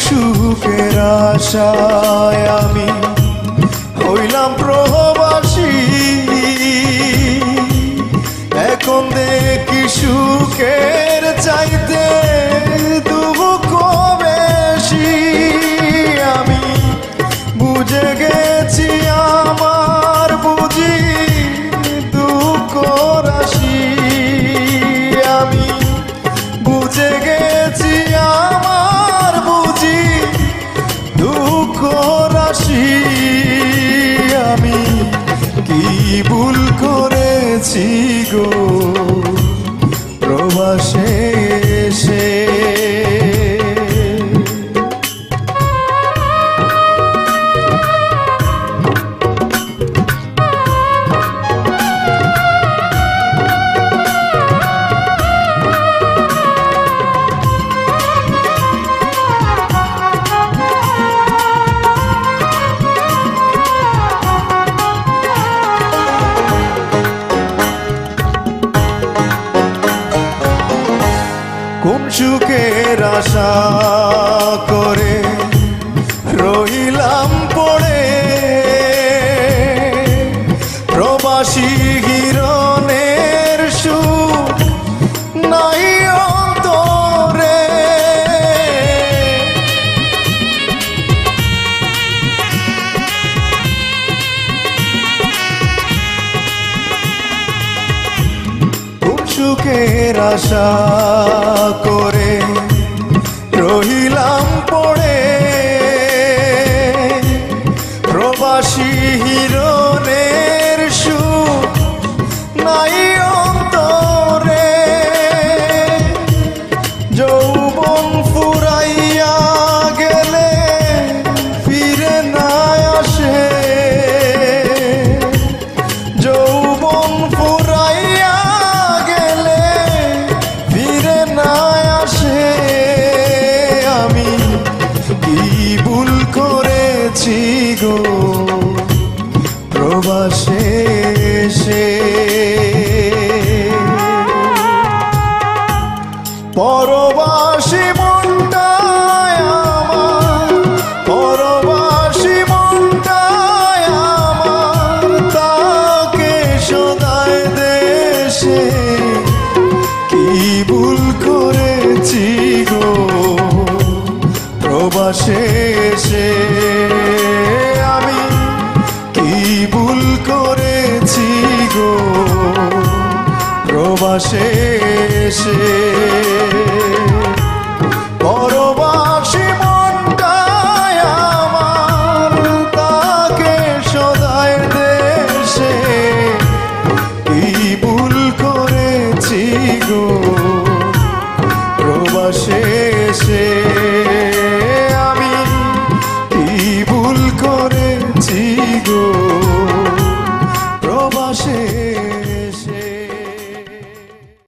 সুখের আশায় আমি হইলাম প্রবাসী। এখন দেখি সুখের চাইতে দুঃখ বেশি। আমি বুঝে গেছি আমার বুঝি দুঃখ রাশি। আমি বুঝে গেছি আমার বুঝি দুঃখ রাশি। আমি কি ভুল করেছি গো প্রবাসে এসে। কোন সুখের আশা করে রইলাম পড়ে প্রবাসী হিরণের সুখ নাই অন্তরে। সুখের আশা করে রহিলাম পড়ে প্রবাসী হিরণের সুখ নাই অন্তরে। যৌবন ফুরাইয়া গেলে ফিরে না আসে। যৌবন ফুরাইয়া আমি কি ভুল করেছি গো প্রবাসে এসে। পরবাসী মনটায় আমার পরবাসী মনটায় আমার তাকে সদায় দেশে। কি ভুল করেছি গো প্রবাসে এসে। আমি কি ভুল করেছি গো প্রবাসে এসে। পরবাসী মনটায় আমার তাকে সদায় দেশে। কি ভুল করেছি গো প্রবাসে এসে।